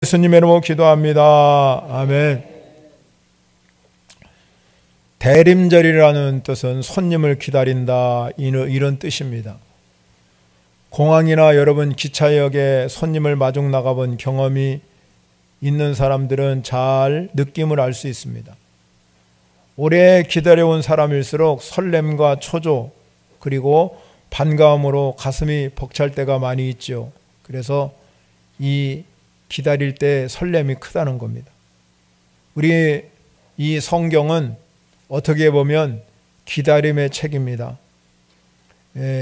예수님의 이름으로 기도합니다. 아멘. 대림절이라는 뜻은 손님을 기다린다, 이런 뜻입니다. 공항이나 여러분 기차역에 손님을 마중 나가본 경험이 있는 사람들은 잘 느낌을 알 수 있습니다. 오래 기다려온 사람일수록 설렘과 초조 그리고 반가움으로 가슴이 벅찰 때가 많이 있죠. 그래서 이 기다릴 때 설렘이 크다는 겁니다. 우리 이 성경은 어떻게 보면 기다림의 책입니다.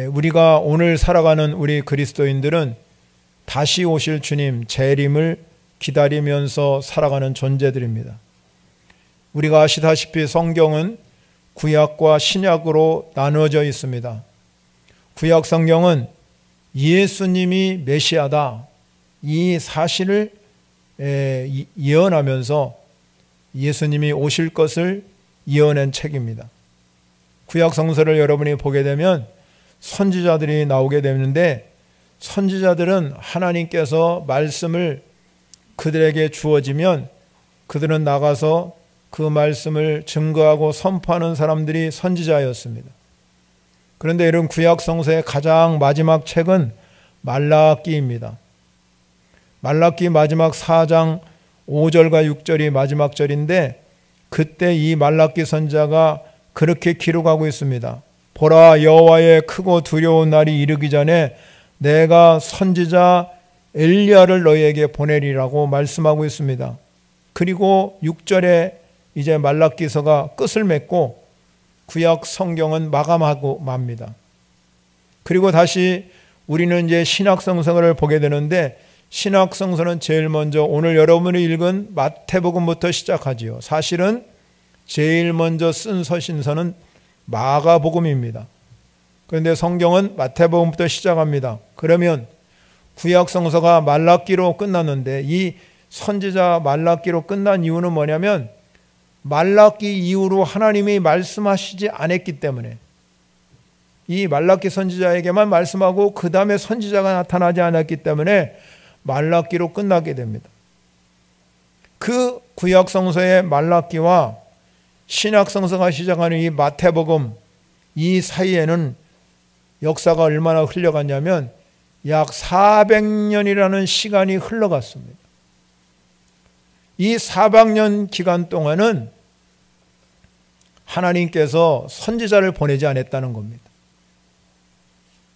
우리가 오늘 살아가는 우리 그리스도인들은 다시 오실 주님 재림을 기다리면서 살아가는 존재들입니다. 우리가 아시다시피 성경은 구약과 신약으로 나누어져 있습니다. 구약 성경은 예수님이 메시아다, 이 사실을 예언하면서 예수님이 오실 것을 예언한 책입니다. 구약 성서를 여러분이 보게 되면 선지자들이 나오게 되는데, 선지자들은 하나님께서 말씀을 그들에게 주어지면 그들은 나가서 그 말씀을 증거하고 선포하는 사람들이 선지자였습니다. 그런데 이런 구약 성서의 가장 마지막 책은 말라기입니다. 말라기 마지막 4장 5절과 6절이 마지막 절인데, 그때 이 말라기 선지자가 그렇게 기록하고 있습니다. 보라, 여호와의 크고 두려운 날이 이르기 전에 내가 선지자 엘리야를 너희에게 보내리라고 말씀하고 있습니다. 그리고 6절에 이제 말라기서가 끝을 맺고 구약 성경은 마감하고 맙니다. 그리고 다시 우리는 이제 신약성서를 보게 되는데, 신약성서는 제일 먼저 오늘 여러분이 읽은 마태복음부터 시작하지요. 사실은 제일 먼저 쓴 서신서는 마가복음입니다. 그런데 성경은 마태복음부터 시작합니다. 그러면 구약성서가 말라기로 끝났는데, 이 선지자 말라기로 끝난 이유는 뭐냐면, 말라기 이후로 하나님이 말씀하시지 않았기 때문에, 이 말라기 선지자에게만 말씀하고 그 다음에 선지자가 나타나지 않았기 때문에 말라기로 끝나게 됩니다. 그 구약성서의 말라기와 신약성서가 시작하는 이 마태복음, 이 사이에는 역사가 얼마나 흘러갔냐면 약 400년이라는 시간이 흘러갔습니다. 이 400년 기간 동안은 하나님께서 선지자를 보내지 않았다는 겁니다.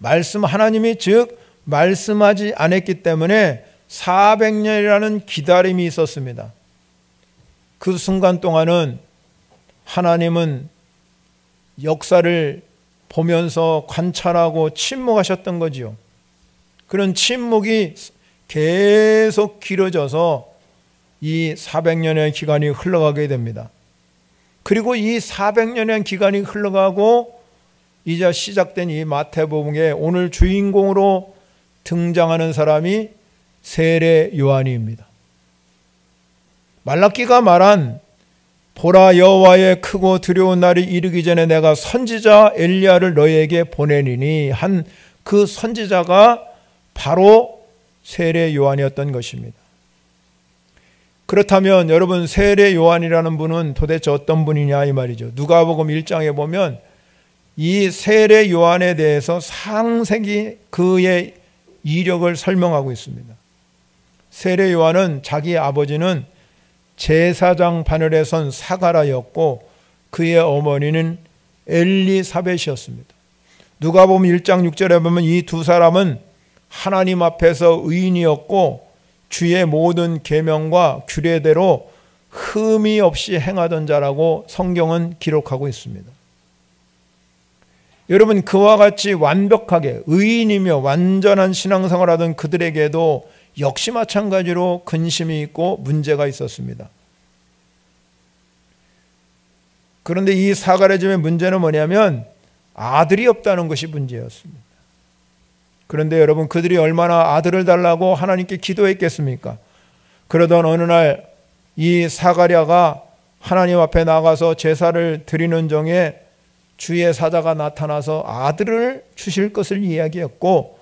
하나님이 즉 말씀하지 않았기 때문에 400년이라는 기다림이 있었습니다. 그 순간 동안은 하나님은 역사를 보면서 관찰하고 침묵하셨던 거지요. 그런 침묵이 계속 길어져서 이 400년의 기간이 흘러가게 됩니다. 그리고 이 400년의 기간이 흘러가고 이제 시작된 이 마태복음의 오늘 주인공으로 등장하는 사람이 세례 요한입니다. 말라기가 말한 보라, 여호와의 크고 두려운 날이 이르기 전에 내가 선지자 엘리야를 너희에게 보내리니 한 그 선지자가 바로 세례 요한이었던 것입니다. 그렇다면 여러분, 세례 요한이라는 분은 도대체 어떤 분이냐 이 말이죠. 누가복음 1장에 보면 이 세례 요한에 대해서 상세히 그의 이력을 설명하고 있습니다. 세례 요한은 자기 아버지는 제사장 바늘에 선 사가라였고 그의 어머니는 엘리사벳이었습니다. 누가복음 1장 6절에 보면 이 두 사람은 하나님 앞에서 의인이었고 주의 모든 계명과 규례대로 흠이 없이 행하던 자라고 성경은 기록하고 있습니다. 여러분, 그와 같이 완벽하게 의인이며 완전한 신앙생활을 하던 그들에게도 역시 마찬가지로 근심이 있고 문제가 있었습니다. 그런데 이 사가랴 집의 문제는 뭐냐면 아들이 없다는 것이 문제였습니다. 그런데 여러분, 그들이 얼마나 아들을 달라고 하나님께 기도했겠습니까? 그러던 어느 날 이 사가랴가 하나님 앞에 나가서 제사를 드리는 중에 주의 사자가 나타나서 아들을 주실 것을 이야기했고,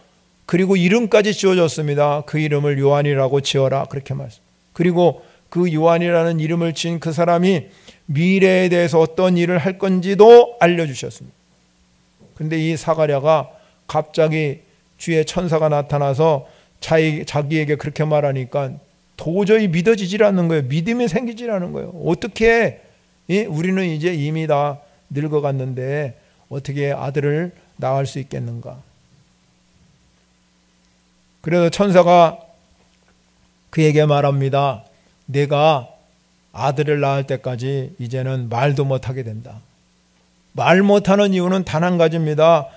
그리고 이름까지 지어줬습니다. 그 이름을 요한이라고 지어라, 그렇게 말씀. 그리고 그 요한이라는 이름을 지은 그 사람이 미래에 대해서 어떤 일을 할 건지도 알려주셨습니다. 그런데 이 사가랴가 갑자기 주의 천사가 나타나서 자기에게 그렇게 말하니까 도저히 믿어지질 않는 거예요. 믿음이 생기질 않은 거예요. 어떻게 우리는 이제 이미 다 늙어갔는데 어떻게 아들을 낳을 수 있겠는가. 그래서 천사가 그에게 말합니다. 내가 아들을 낳을 때까지 이제는 말도 못하게 된다. 말 못하는 이유는 단 한 가지입니다.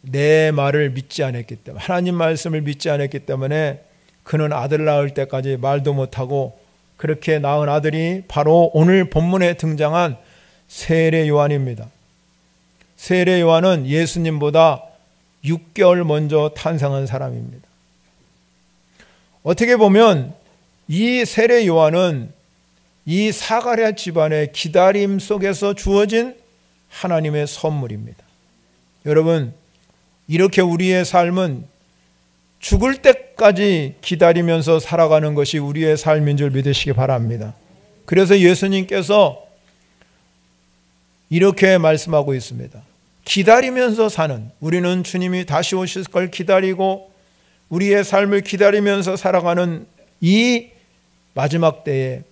내 말을 믿지 않았기 때문에, 하나님 말씀을 믿지 않았기 때문에 그는 아들 낳을 때까지 말도 못하고, 그렇게 낳은 아들이 바로 오늘 본문에 등장한 세례 요한입니다. 세례 요한은 예수님보다 6개월 먼저 탄생한 사람입니다. 어떻게 보면 이 세례 요한은 이 사가랴 집안의 기다림 속에서 주어진 하나님의 선물입니다. 여러분, 이렇게 우리의 삶은 죽을 때까지 기다리면서 살아가는 것이 우리의 삶인 줄 믿으시기 바랍니다. 그래서 예수님께서 이렇게 말씀하고 있습니다. 기다리면서 사는, 우리는 주님이 다시 오실 걸 기다리고 우리의 삶을 기다리면서 살아가는 이 마지막 때에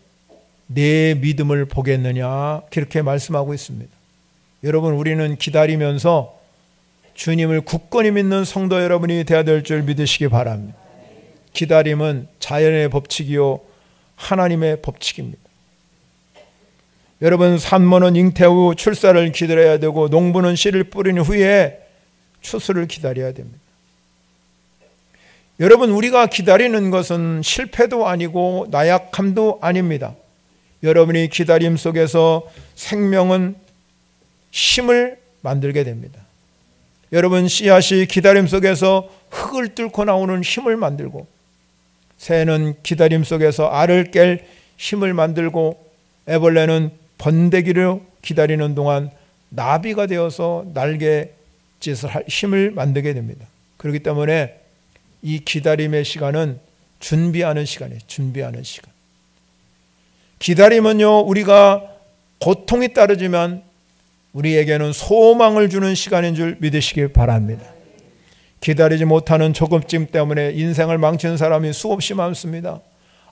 내 믿음을 보겠느냐, 그렇게 말씀하고 있습니다. 여러분, 우리는 기다리면서 주님을 굳건히 믿는 성도 여러분이 되어야 될 줄 믿으시기 바랍니다. 기다림은 자연의 법칙이요 하나님의 법칙입니다. 여러분, 산모는 잉태 후 출산을 기다려야 되고 농부는 씨를 뿌린 후에 추수를 기다려야 됩니다. 여러분, 우리가 기다리는 것은 실패도 아니고 나약함도 아닙니다. 여러분이 기다림 속에서 생명은 힘을 만들게 됩니다. 여러분, 씨앗이 기다림 속에서 흙을 뚫고 나오는 힘을 만들고, 새는 기다림 속에서 알을 깰 힘을 만들고, 애벌레는 번데기를 기다리는 동안 나비가 되어서 날갯짓을 할 힘을 만들게 됩니다. 그렇기 때문에 이 기다림의 시간은 준비하는 시간이에요. 준비하는 시간. 기다림은요, 우리가 고통이 따르지만 우리에게는 소망을 주는 시간인 줄 믿으시기 바랍니다. 기다리지 못하는 조급증 때문에 인생을 망치는 사람이 수없이 많습니다.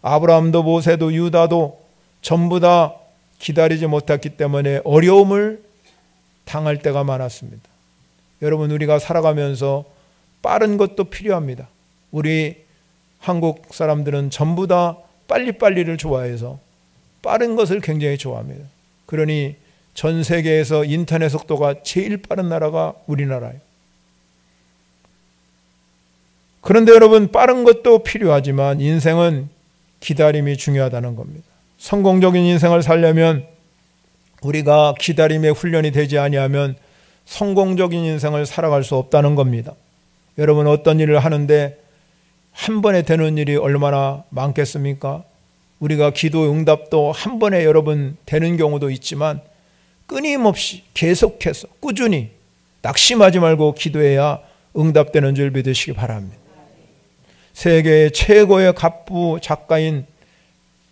아브라함도 모세도 유다도 전부 다 기다리지 못했기 때문에 어려움을 당할 때가 많았습니다. 여러분, 우리가 살아가면서 빠른 것도 필요합니다. 우리 한국 사람들은 전부 다 빨리빨리를 좋아해서 빠른 것을 굉장히 좋아합니다. 그러니 전 세계에서 인터넷 속도가 제일 빠른 나라가 우리나라예요. 그런데 여러분, 빠른 것도 필요하지만 인생은 기다림이 중요하다는 겁니다. 성공적인 인생을 살려면 우리가 기다림의 훈련이 되지 아니하면 성공적인 인생을 살아갈 수 없다는 겁니다. 여러분, 어떤 일을 하는데 한 번에 되는 일이 얼마나 많겠습니까? 우리가 기도 응답도 한 번에 여러분 되는 경우도 있지만 끊임없이 계속해서 꾸준히 낙심하지 말고 기도해야 응답되는 줄 믿으시기 바랍니다. 세계의 최고의 갑부 작가인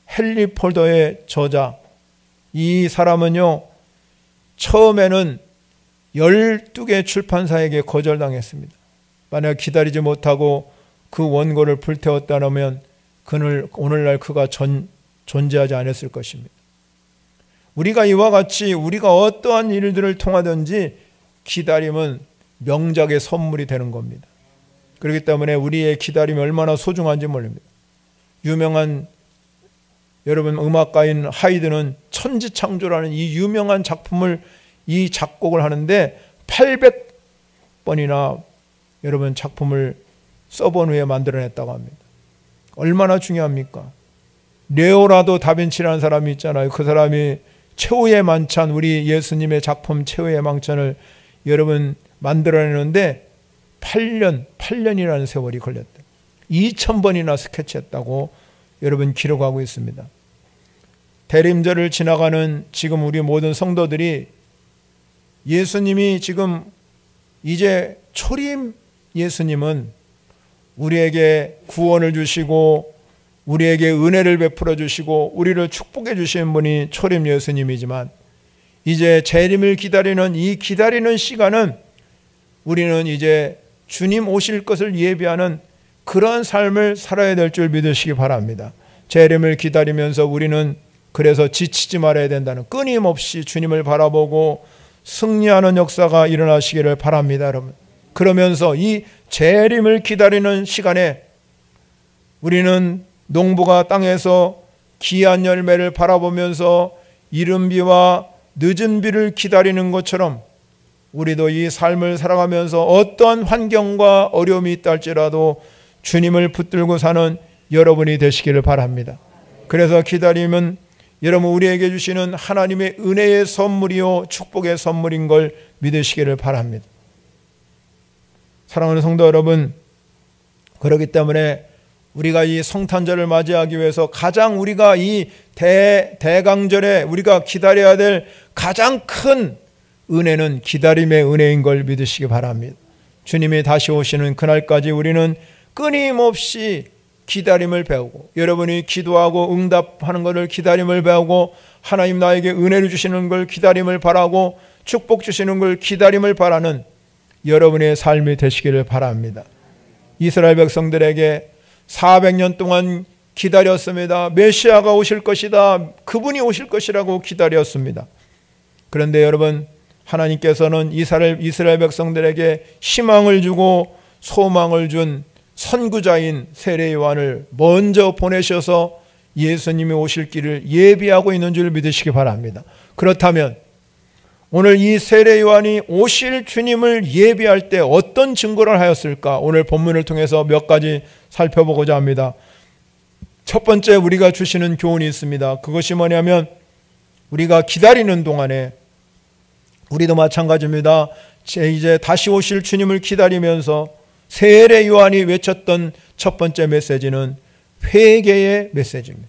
헨리 폴더의 저자, 이 사람은요, 처음에는 12개 출판사에게 거절당했습니다. 만약 기다리지 못하고 그 원고를 불태웠다면 오늘날 그가 존재하지 않았을 것입니다. 우리가 이와 같이 우리가 어떠한 일들을 통하든지 기다림은 명작의 선물이 되는 겁니다. 그렇기 때문에 우리의 기다림이 얼마나 소중한지 모릅니다. 유명한 여러분 음악가인 하이드는 천지창조라는 이 유명한 작품을, 이 작곡을 하는데 800번이나 여러분 작품을 써본 후에 만들어냈다고 합니다. 얼마나 중요합니까? 레오나르도 다빈치라는 사람이 있잖아요. 그 사람이 최후의 만찬, 우리 예수님의 작품 최후의 만찬을 여러분 만들어내는데 8년이라는 세월이 걸렸다. 2000번이나 스케치했다고 여러분 기록하고 있습니다. 대림절을 지나가는 지금 우리 모든 성도들이 예수님이 지금 이제 초림 예수님은 우리에게 구원을 주시고 우리에게 은혜를 베풀어 주시고 우리를 축복해 주시는 분이 초림 예수님이지만, 이제 재림을 기다리는 이 기다리는 시간은 우리는 이제 주님 오실 것을 예비하는 그런 삶을 살아야 될 줄 믿으시기 바랍니다. 재림을 기다리면서 우리는 그래서 지치지 말아야 된다는, 끊임없이 주님을 바라보고 승리하는 역사가 일어나시기를 바랍니다, 여러분. 그러면서 이 재림을 기다리는 시간에 우리는 농부가 땅에서 귀한 열매를 바라보면서 이른 비와 늦은 비를 기다리는 것처럼 우리도 이 삶을 살아가면서 어떠한 환경과 어려움이 있다 할지라도 주님을 붙들고 사는 여러분이 되시기를 바랍니다. 그래서 기다림은 여러분 우리에게 주시는 하나님의 은혜의 선물이요 축복의 선물인 걸 믿으시기를 바랍니다. 사랑하는 성도 여러분, 그렇기 때문에 우리가 이 성탄절을 맞이하기 위해서 가장 우리가 이 대강절에 우리가 기다려야 될 가장 큰 은혜는 기다림의 은혜인 걸 믿으시기 바랍니다. 주님이 다시 오시는 그날까지 우리는 끊임없이 기다림을 배우고, 여러분이 기도하고 응답하는 것을 기다림을 배우고, 하나님 나에게 은혜를 주시는 걸 기다림을 바라고, 축복 주시는 걸 기다림을 바라는 여러분의 삶이 되시기를 바랍니다. 이스라엘 백성들에게 400년 동안 기다렸습니다. 메시아가 오실 것이다, 그분이 오실 것이라고 기다렸습니다. 그런데 여러분, 하나님께서는 이스라엘 백성들에게 희망을 주고 소망을 준 선구자인 세례 요한을 먼저 보내셔서 예수님이 오실 길을 예비하고 있는 줄 믿으시기 바랍니다. 그렇다면 오늘 이 세례 요한이 오실 주님을 예비할 때 어떤 증거를 하였을까? 오늘 본문을 통해서 몇 가지 살펴보고자 합니다. 첫 번째, 우리가 주시는 교훈이 있습니다. 그것이 뭐냐면, 우리가 기다리는 동안에 우리도 마찬가지입니다. 이제 다시 오실 주님을 기다리면서 세례 요한이 외쳤던 첫 번째 메시지는 회개의 메시지입니다.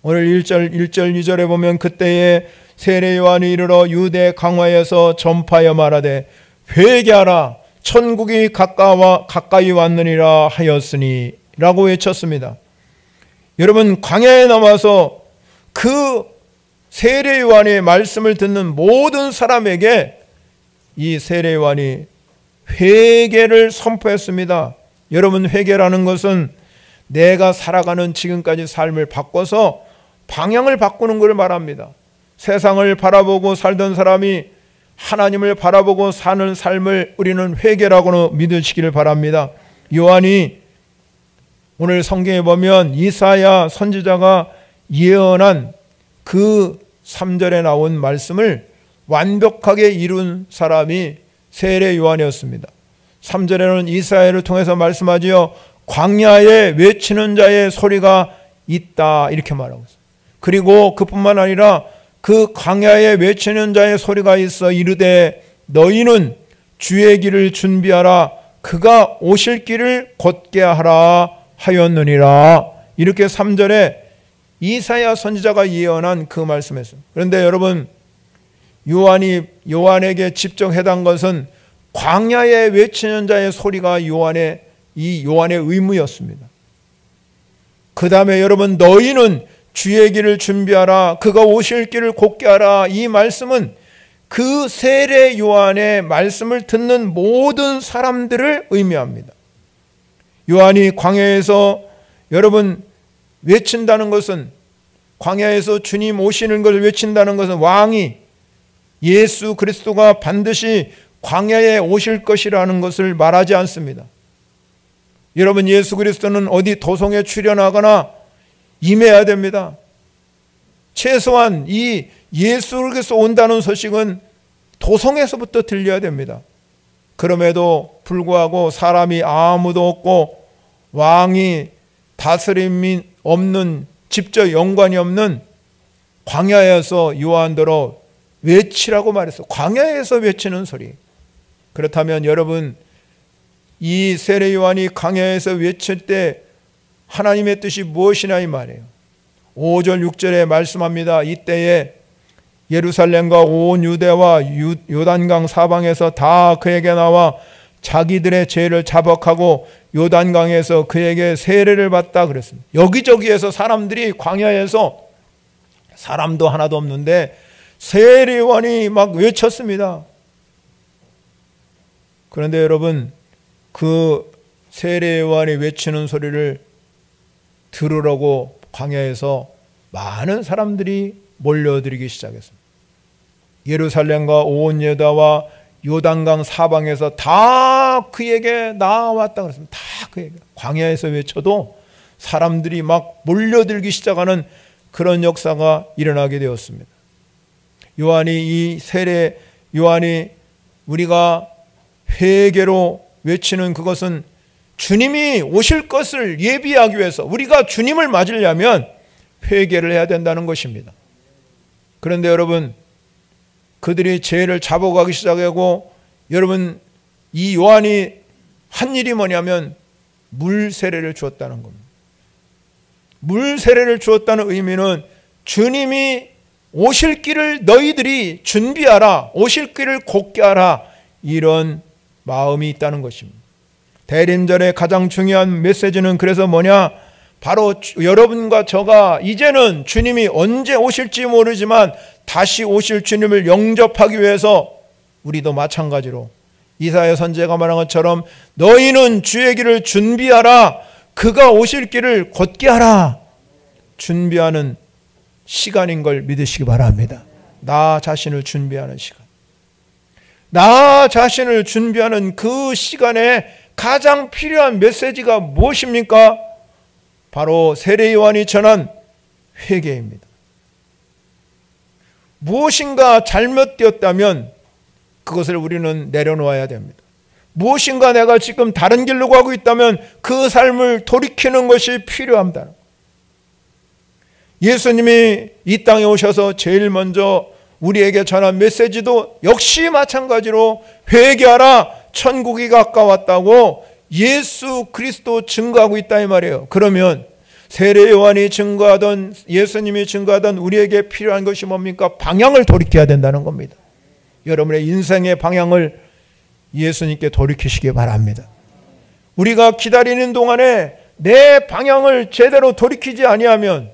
오늘 1절 2절에 보면, 그때에 세례 요한이 이르러 유대 강화에서 전파하여 말하되 회개하라, 천국이 가까이 왔느니라 하였으니 라고 외쳤습니다. 여러분, 광야에 남아서 그 세례 요한의 말씀을 듣는 모든 사람에게 이 세례 요한이 회개를 선포했습니다. 여러분, 회개라는 것은 내가 살아가는 지금까지 삶을 바꿔서 방향을 바꾸는 것을 말합니다. 세상을 바라보고 살던 사람이 하나님을 바라보고 사는 삶을 우리는 회개라고 믿으시기를 바랍니다. 요한이 오늘 성경에 보면 이사야 선지자가 예언한 그 3절에 나온 말씀을 완벽하게 이룬 사람이 세례 요한이었습니다. 3절에는 이사야를 통해서 말씀하지요, 광야에 외치는 자의 소리가 있다, 이렇게 말하고 있어요. 그리고 그뿐만 아니라 그 광야에 외치는 자의 소리가 있어 이르되 너희는 주의 길을 준비하라, 그가 오실 길을 곧게 하라 하였느니라. 이렇게 3절에 이사야 선지자가 예언한 그 말씀이었습니다. 그런데 여러분, 요한에게 직접 해당 것은 광야에 외치는 자의 소리가 요한의 의무였습니다. 그 다음에 여러분, 너희는 주의 길을 준비하라, 그가 오실 길을 곧게 하라, 이 말씀은 그 세례 요한의 말씀을 듣는 모든 사람들을 의미합니다. 요한이 광야에서 여러분 외친다는 것은, 광야에서 주님 오시는 것을 외친다는 것은 왕이 예수 그리스도가 반드시 광야에 오실 것이라는 것을 말하지 않습니다. 여러분, 예수 그리스도는 어디 도성에 출현하거나 임해야 됩니다. 최소한 이 예수 그리스도 온다는 소식은 도성에서부터 들려야 됩니다. 그럼에도 불구하고 사람이 아무도 없고 왕이 다스림이 없는, 직접 연관이 없는 광야에서 요한더러 외치라고 말했어. 광야에서 외치는 소리. 그렇다면 여러분, 이 세례 요한이 광야에서 외칠 때 하나님의 뜻이 무엇이냐 이 말이에요. 5절 6절에 말씀합니다. 이때에 예루살렘과 온 유대와 요단강 사방에서 다 그에게 나와 자기들의 죄를 자복하고 요단강에서 그에게 세례를 받다 그랬습니다. 여기저기에서 사람들이, 광야에서 사람도 하나도 없는데 세례요한이 막 외쳤습니다. 그런데 여러분, 그 세례요한이 외치는 소리를 들으려고 광야에서 많은 사람들이 몰려들기 시작했습니다. 예루살렘과 온 유다와 요단강 사방에서 다 그에게 나왔다 그랬습니다. 다 그에게. 광야에서 외쳐도 사람들이 막 몰려들기 시작하는 그런 역사가 일어나게 되었습니다. 이 세례 요한이 우리가 회개로 외치는 그것은 주님이 오실 것을 예비하기 위해서, 우리가 주님을 맞으려면 회개를 해야 된다는 것입니다. 그런데 여러분, 그들이 죄를 자복하기 시작하고, 여러분, 이 요한이 한 일이 뭐냐면 물 세례를 주었다는 겁니다. 물 세례를 주었다는 의미는 주님이 오실 길을 너희들이 준비하라, 오실 길을 곧게 하라, 이런 마음이 있다는 것입니다. 대림절의 가장 중요한 메시지는 그래서 뭐냐? 바로 여러분과 저가 이제는 주님이 언제 오실지 모르지만 다시 오실 주님을 영접하기 위해서 우리도 마찬가지로 이사야 선지자가 말한 것처럼 너희는 주의 길을 준비하라, 그가 오실 길을 곧게 하라, 준비하는 시간인 걸 믿으시기 바랍니다. 나 자신을 준비하는 시간, 나 자신을 준비하는 그 시간에 가장 필요한 메시지가 무엇입니까? 바로 세례 요한이 전한 회개입니다. 무엇인가 잘못되었다면 그것을 우리는 내려놓아야 됩니다. 무엇인가 내가 지금 다른 길로 가고 있다면 그 삶을 돌이키는 것이 필요합니다. 예수님이 이 땅에 오셔서 제일 먼저 우리에게 전한 메시지도 역시 마찬가지로 회개하라, 천국이 가까웠다고 예수 그리스도 증거하고 있다 이 말이에요. 그러면 세례 요한이 증거하던, 예수님이 증거하던 우리에게 필요한 것이 뭡니까? 방향을 돌이켜야 된다는 겁니다. 여러분의 인생의 방향을 예수님께 돌이키시기 바랍니다. 우리가 기다리는 동안에 내 방향을 제대로 돌이키지 아니하면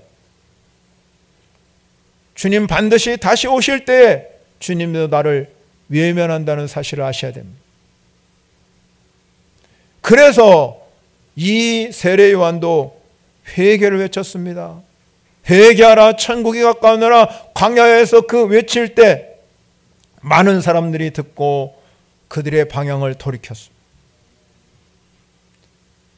주님 반드시 다시 오실 때 주님도 나를 외면한다는 사실을 아셔야 됩니다. 그래서 이 세례 요한도 회개를 외쳤습니다. 회개하라, 천국이 가까우니라. 광야에서 그 외칠 때 많은 사람들이 듣고 그들의 방향을 돌이켰습니다.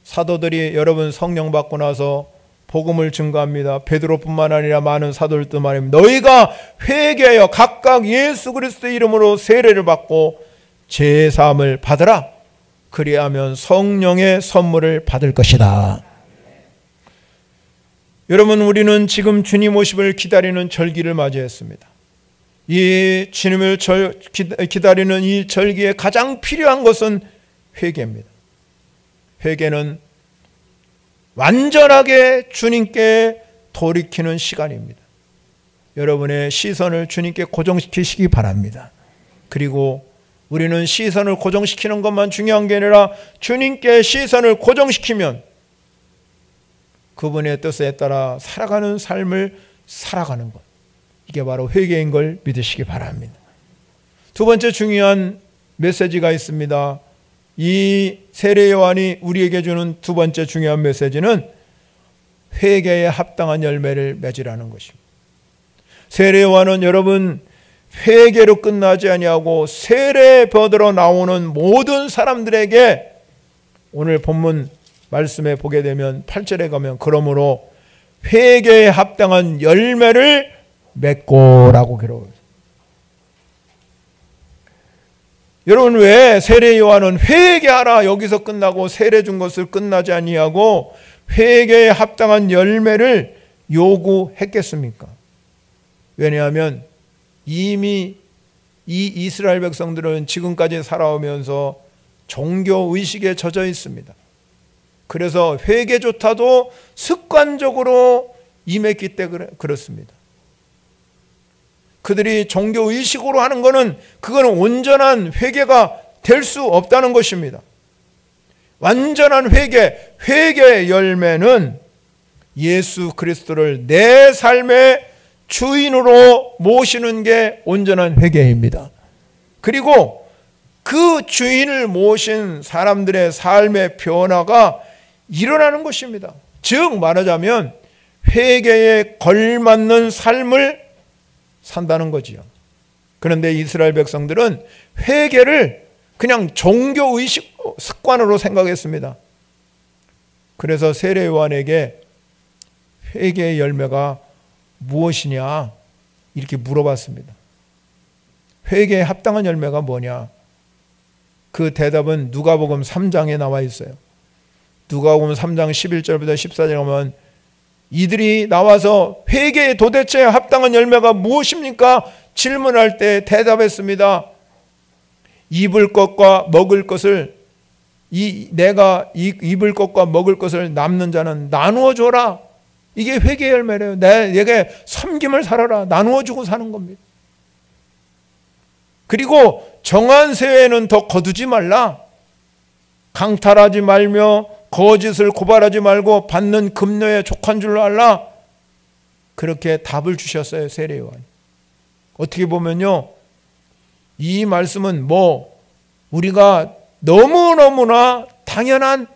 사도들이 여러분 성령 받고 나서 복음을 증거합니다. 베드로뿐만 아니라 많은 사도들도 말입니다. 너희가 회개하여 각각 예수 그리스도의 이름으로 세례를 받고 죄 사함을 받으라. 그리하면 성령의 선물을 받을 것이다. 여러분, 우리는 지금 주님 오심을 기다리는 절기를 맞이했습니다. 이 주님을 기다리는 이 절기에 가장 필요한 것은 회개입니다. 회개는 완전하게 주님께 돌이키는 시간입니다. 여러분의 시선을 주님께 고정시키시기 바랍니다. 그리고 우리는 시선을 고정시키는 것만 중요한 게 아니라 주님께 시선을 고정시키면 그분의 뜻에 따라 살아가는 삶을 살아가는 것, 이게 바로 회개인 걸 믿으시기 바랍니다. 두 번째 중요한 메시지가 있습니다. 이 세례 요한이 우리에게 주는 두 번째 중요한 메시지는 회개에 합당한 열매를 맺으라는 것입니다. 세례 요한은 여러분 회개로 끝나지 아니하고 세례받으러 나오는 모든 사람들에게, 오늘 본문 말씀에 보게 되면 8절에 가면 그러므로 회개에 합당한 열매를 맺고라고 기록해요. 여러분, 왜 세례 요한은 회개하라 여기서 끝나고 세례 준 것을 끝나지 아니하고 회개에 합당한 열매를 요구했겠습니까? 왜냐하면 이미 이 이스라엘 백성들은 지금까지 살아오면서 종교의식에 젖어 있습니다. 그래서 회개조차도 습관적으로 임했기 때문에 그렇습니다. 그들이 종교의식으로 하는 것은 그거는 온전한 회개가 될 수 없다는 것입니다. 완전한 회개의 열매는 예수 그리스도를 내 삶의 주인으로 모시는 게 온전한 회개입니다. 그리고 그 주인을 모신 사람들의 삶의 변화가 일어나는 것입니다. 즉 말하자면 회개에 걸맞는 삶을 산다는 거지요. 그런데 이스라엘 백성들은 회개를 그냥 종교의식 습관으로 생각했습니다. 그래서 세례 요한에게 회개의 열매가 무엇이냐 이렇게 물어봤습니다. 회개에 합당한 열매가 뭐냐? 그 대답은 누가복음 3장에 나와 있어요. 누가복음 3장 11절부터 14절에 보면 이들이 나와서 회개에 도대체 합당한 열매가 무엇입니까? 질문할 때 대답했습니다. 입을 것과 먹을 것을 내가 입을 것과 먹을 것을 남는 자는 나누어 줘라. 이게 회개의 열매래요. 내게 섬김을 살아라. 나누어 주고 사는 겁니다. 그리고 정한 세에는 더 거두지 말라. 강탈하지 말며 거짓을 고발하지 말고 받는 급료에 족한 줄로 알라. 그렇게 답을 주셨어요, 세례 요한이. 어떻게 보면요, 이 말씀은 우리가 너무너무나 당연한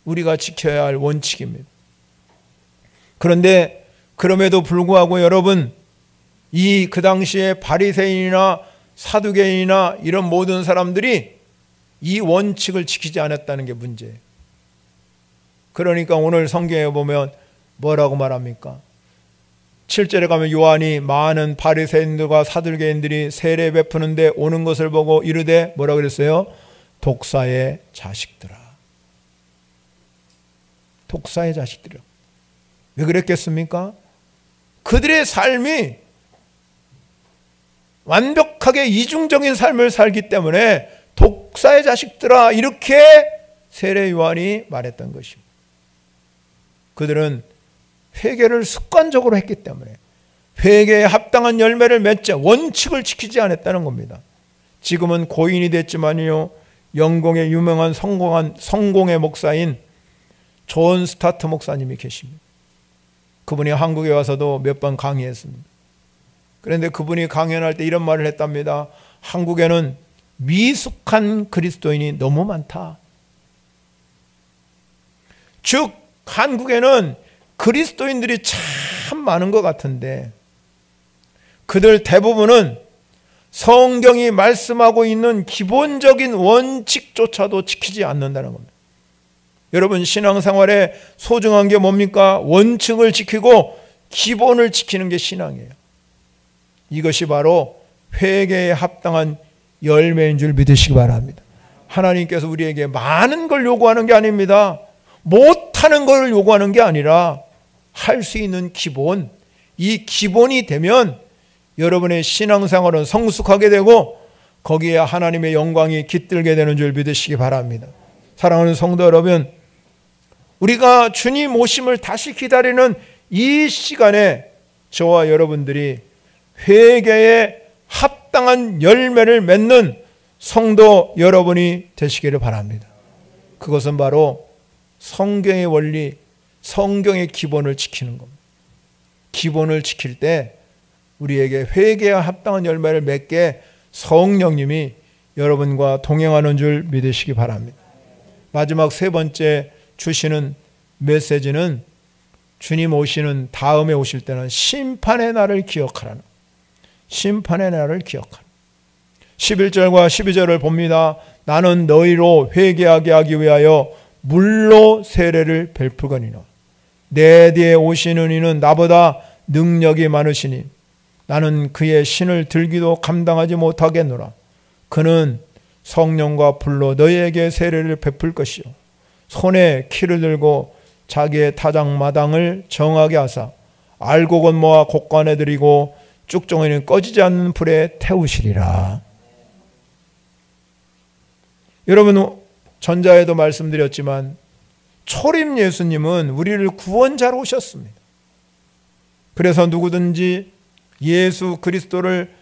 우리가 지켜야 할 원칙입니다. 그런데 그럼에도 불구하고 여러분, 그 당시에 바리새인이나 사두개인이나 이런 모든 사람들이 이 원칙을 지키지 않았다는 게 문제예요. 그러니까 오늘 성경에 보면 뭐라고 말합니까? 7절에 가면 요한이 많은 바리새인들과 사두개인들이 세례 베푸는데 오는 것을 보고 이르되 뭐라고 그랬어요? 독사의 자식들아. 독사의 자식들아. 왜 그랬겠습니까? 그들의 삶이 완벽하게 이중적인 삶을 살기 때문에 독사의 자식들아 이렇게 세례 요한이 말했던 것입니다. 그들은 회개를 습관적으로 했기 때문에 회개에 합당한 열매를 맺자 원칙을 지키지 않았다는 겁니다. 지금은 고인이 됐지만요, 영국의 유명한 성공의 목사인 존 스타트 목사님이 계십니다. 그분이 한국에 와서도 몇 번 강의했습니다. 그런데 그분이 강연할 때 이런 말을 했답니다. 한국에는 미숙한 그리스도인이 너무 많다. 즉 한국에는 그리스도인들이 참 많은 것 같은데 그들 대부분은 성경이 말씀하고 있는 기본적인 원칙조차도 지키지 않는다는 겁니다. 여러분, 신앙생활에 소중한 게 뭡니까? 원칙을 지키고 기본을 지키는 게 신앙이에요. 이것이 바로 회개에 합당한 열매인 줄 믿으시기 바랍니다. 하나님께서 우리에게 많은 걸 요구하는 게 아닙니다. 못하는 걸 요구하는 게 아니라 할 수 있는 기본, 이 기본이 되면 여러분의 신앙생활은 성숙하게 되고 거기에 하나님의 영광이 깃들게 되는 줄 믿으시기 바랍니다. 사랑하는 성도 여러분, 우리가 주님 오심을 다시 기다리는 이 시간에 저와 여러분들이 회개에 합당한 열매를 맺는 성도 여러분이 되시기를 바랍니다. 그것은 바로 성경의 원리, 성경의 기본을 지키는 겁니다. 기본을 지킬 때 우리에게 회개에 합당한 열매를 맺게 성령님이 여러분과 동행하는 줄 믿으시기 바랍니다. 마지막 세 번째 주시는 메시지는 주님 오시는 다음에 오실 때는 심판의 날을 기억하라는, 심판의 날을 기억하라. 11절과 12절을 봅니다. 나는 너희로 회개하게 하기 위하여 물로 세례를 베풀거니와 내 뒤에 오시는 이는 나보다 능력이 많으시니 나는 그의 신을 들기도 감당하지 못하겠노라. 그는 성령과 불로 너희에게 세례를 베풀 것이요 손에 키를 들고 자기의 타작마당을 정하게 하사 알곡은 모아 곡간에 들이고 쭉정이는 꺼지지 않는 불에 태우시리라. 여러분, 전자에도 말씀드렸지만 초림 예수님은 우리를 구원자로 오셨습니다. 그래서 누구든지 예수 그리스도를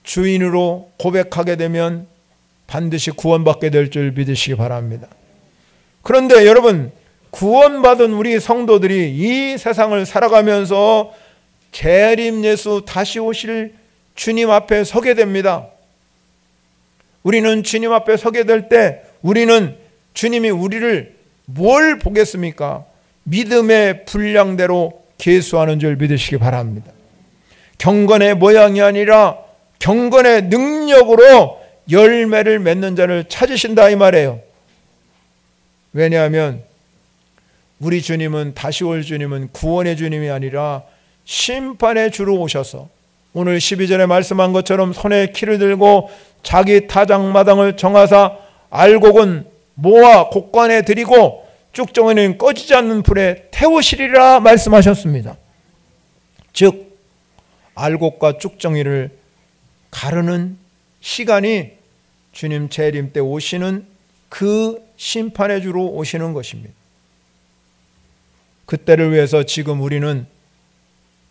주인으로 고백하게 되면 반드시 구원받게 될 줄 믿으시기 바랍니다. 그런데 여러분, 구원받은 우리 성도들이 이 세상을 살아가면서 재림 예수 다시 오실 주님 앞에 서게 됩니다. 우리는 주님 앞에 서게 될 때 우리는 주님이 우리를 뭘 보겠습니까? 믿음의 분량대로 계수하는 줄 믿으시기 바랍니다. 경건의 모양이 아니라 경건의 능력으로 열매를 맺는 자를 찾으신다 이 말이에요. 왜냐하면 우리 주님은, 다시 올 주님은 구원의 주님이 아니라 심판의 주로 오셔서 오늘 12절에 말씀한 것처럼 손에 키를 들고 자기 타작마당을 정하사 알곡은 모아 곡관에 들이고 쭉정이는 꺼지지 않는 불에 태우시리라 말씀하셨습니다. 즉 알곡과 쭉정이를 가르는 시간이 주님 재림 때 오시는 그 심판의 주로 오시는 것입니다. 그때를 위해서 지금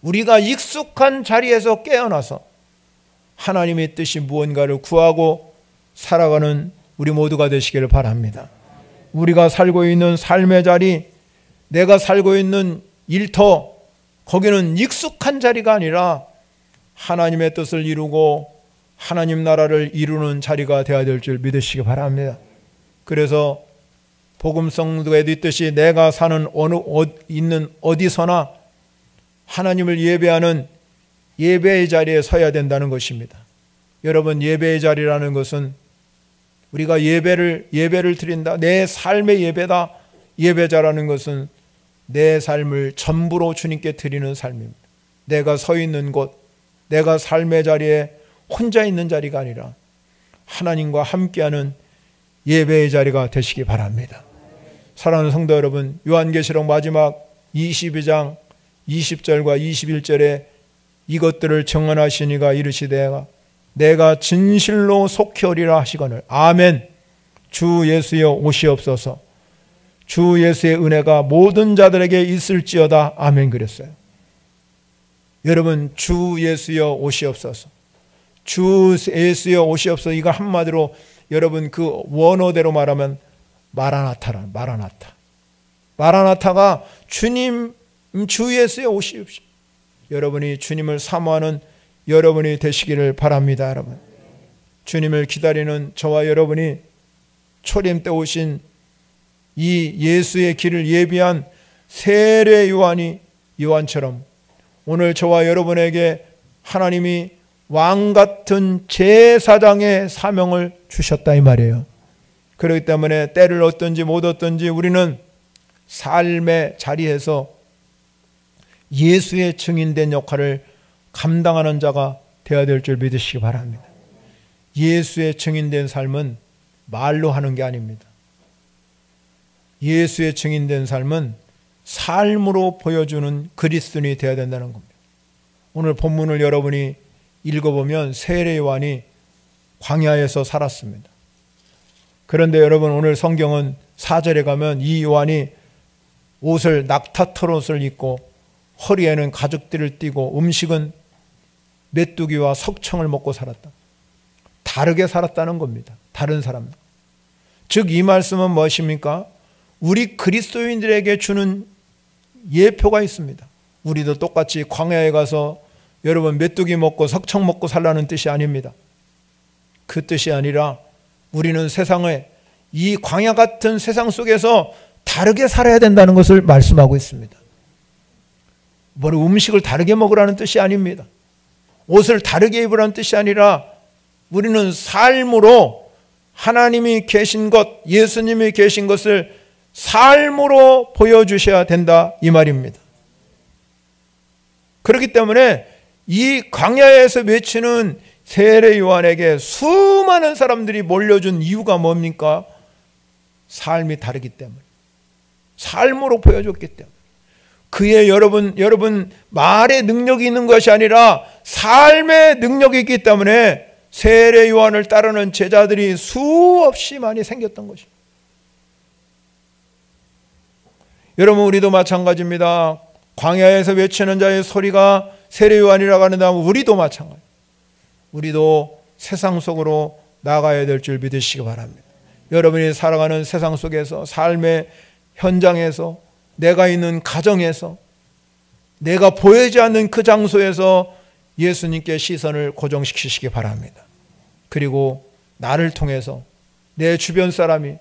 우리가 익숙한 자리에서 깨어나서 하나님의 뜻이 무언가를 구하고 살아가는 우리 모두가 되시기를 바랍니다. 우리가 살고 있는 삶의 자리, 내가 살고 있는 일터, 거기는 익숙한 자리가 아니라 하나님의 뜻을 이루고 하나님 나라를 이루는 자리가 되어야 될 줄 믿으시기 바랍니다. 그래서 복음 성도에도 있듯이 내가 사는 있는 어디서나 하나님을 예배하는 예배의 자리에 서야 된다는 것입니다. 여러분, 예배의 자리라는 것은 우리가 예배를 드린다, 내 삶의 예배다. 예배자라는 것은 내 삶을 전부로 주님께 드리는 삶입니다. 내가 서 있는 곳, 내가 삶의 자리에 혼자 있는 자리가 아니라 하나님과 함께하는 예배의 자리가 되시기 바랍니다. 사랑하는 성도 여러분, 요한계시록 마지막 22장 20절과 21절에 이것들을 증언하시니가 이르시되 내가 진실로 속히 오리라 하시거늘 아멘. 주 예수여 오시옵소서. 주 예수의 은혜가 모든 자들에게 있을지어다. 아멘. 그랬어요. 여러분, 주 예수여 오시옵소서. 주 예수여 오시옵소서. 이거 한마디로 여러분 그 원어대로 말하면 마라나타라. 마라나타가 주님, 주 예수여 오시옵소서. 여러분이 주님을 사모하는 여러분이 되시기를 바랍니다. 여러분, 주님을 기다리는 저와 여러분이 초림 때 오신 이 예수의 길을 예비한 세례 요한처럼 오늘 저와 여러분에게 하나님이 왕같은 제사장의 사명을 주셨다 이 말이에요. 그렇기 때문에 때를 얻든지 못 얻든지 우리는 삶의 자리에서 예수의 증인된 역할을 감당하는 자가 되어야 될 줄 믿으시기 바랍니다. 예수의 증인된 삶은 말로 하는 게 아닙니다. 예수의 증인된 삶은 삶으로 보여주는 그리스도인이 되어야 된다는 겁니다. 오늘 본문을 여러분이 읽어보면 세례 요한이 광야에서 살았습니다. 그런데 여러분, 오늘 성경은 4절에 가면 이 요한이 옷을 낙타털옷을 입고 허리에는 가죽띠를 띠고 음식은 메뚜기와 석청을 먹고 살았다. 다르게 살았다는 겁니다. 다른 사람. 즉 이 말씀은 무엇입니까? 우리 그리스도인들에게 주는 예표가 있습니다. 우리도 똑같이 광야에 가서 여러분 메뚜기 먹고 석청 먹고 살라는 뜻이 아닙니다. 그 뜻이 아니라 우리는 세상에 이 광야 같은 세상 속에서 다르게 살아야 된다는 것을 말씀하고 있습니다. 뭐 음식을 다르게 먹으라는 뜻이 아닙니다. 옷을 다르게 입으라는 뜻이 아니라 우리는 삶으로 하나님이 계신 것, 예수님이 계신 것을 삶으로 보여주셔야 된다 이 말입니다. 그렇기 때문에 이 광야에서 외치는 세례 요한에게 수많은 사람들이 몰려준 이유가 뭡니까? 삶이 다르기 때문에, 삶으로 보여줬기 때문에. 그의 여러분 말의 능력이 있는 것이 아니라 삶의 능력이 있기 때문에 세례 요한을 따르는 제자들이 수없이 많이 생겼던 것입니다. 여러분, 우리도 마찬가지입니다. 광야에서 외치는 자의 소리가 세례 요한이라고 하는데 우리도 마찬가지. 우리도 세상 속으로 나가야 될 줄 믿으시기 바랍니다. 여러분이 살아가는 세상 속에서, 삶의 현장에서, 내가 있는 가정에서, 내가 보이지 않는 그 장소에서 예수님께 시선을 고정시키시기 바랍니다. 그리고 나를 통해서 내 주변 사람이,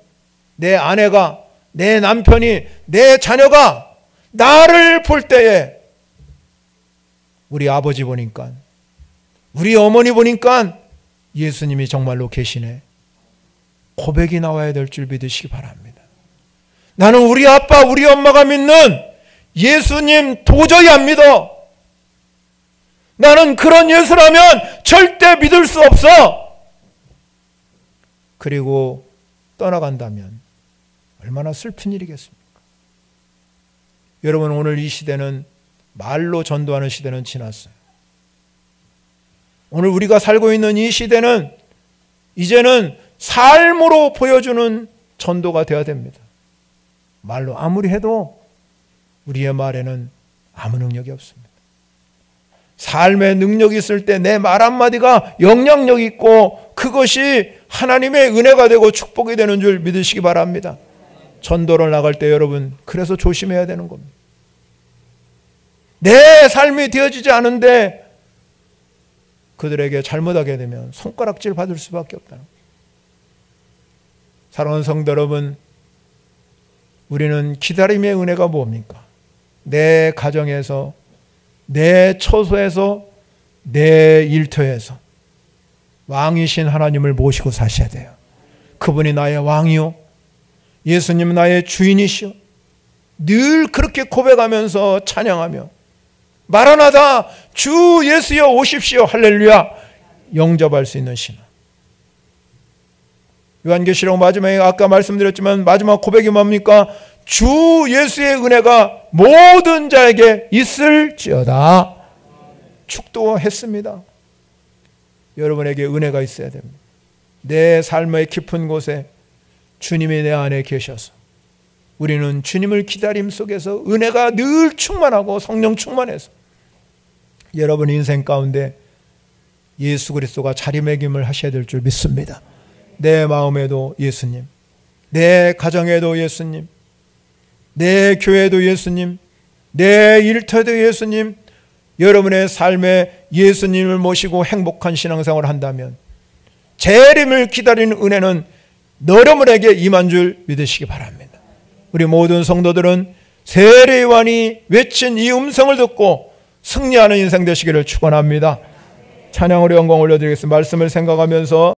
내 아내가, 내 남편이, 내 자녀가 나를 볼 때에 우리 아버지 보니까, 우리 어머니 보니까 예수님이 정말로 계시네, 고백이 나와야 될 줄 믿으시기 바랍니다. 나는 우리 아빠, 우리 엄마가 믿는 예수님 도저히 안 믿어. 나는 그런 예수라면 절대 믿을 수 없어. 그리고 떠나간다면 얼마나 슬픈 일이겠습니까? 여러분, 오늘 이 시대는 말로 전도하는 시대는 지났어요. 오늘 우리가 살고 있는 이 시대는 이제는 삶으로 보여주는 전도가 되어야 됩니다. 말로 아무리 해도 우리의 말에는 아무 능력이 없습니다. 삶의 능력이 있을 때 내 말 한마디가 영향력 있고 그것이 하나님의 은혜가 되고 축복이 되는 줄 믿으시기 바랍니다. 전도를 나갈 때 여러분, 그래서 조심해야 되는 겁니다. 내 삶이 되어지지 않은데 그들에게 잘못하게 되면 손가락질 받을 수밖에 없다는 거예요. 사랑하는 성도 여러분, 우리는 기다림의 은혜가 뭡니까? 내 가정에서, 내 처소에서, 내 일터에서 왕이신 하나님을 모시고 사셔야 돼요. 그분이 나의 왕이요, 예수님은 나의 주인이시오. 늘 그렇게 고백하면서 찬양하며 마라나다, 주 예수여 오십시오, 할렐루야 영접할 수 있는 신앙. 요한계시록 마지막에 아까 말씀드렸지만 마지막 고백이 뭡니까? 주 예수의 은혜가 모든 자에게 있을지어다. 축도했습니다. 여러분에게 은혜가 있어야 됩니다. 내 삶의 깊은 곳에 주님이 내 안에 계셔서 우리는 주님을 기다림 속에서 은혜가 늘 충만하고 성령 충만해서 여러분 인생 가운데 예수 그리스도가 자리매김을 하셔야 될 줄 믿습니다. 내 마음에도 예수님, 내 가정에도 예수님, 내 교회도 예수님, 내 일터에도 예수님, 여러분의 삶에 예수님을 모시고 행복한 신앙생활을 한다면 재림을 기다리는 은혜는 여러분에게 임한 줄 믿으시기 바랍니다. 우리 모든 성도들은 세례 요한이 외친 이 음성을 듣고 승리하는 인생 되시기를 축원합니다. 찬양으로 영광 올려드리겠습니다. 말씀을 생각하면서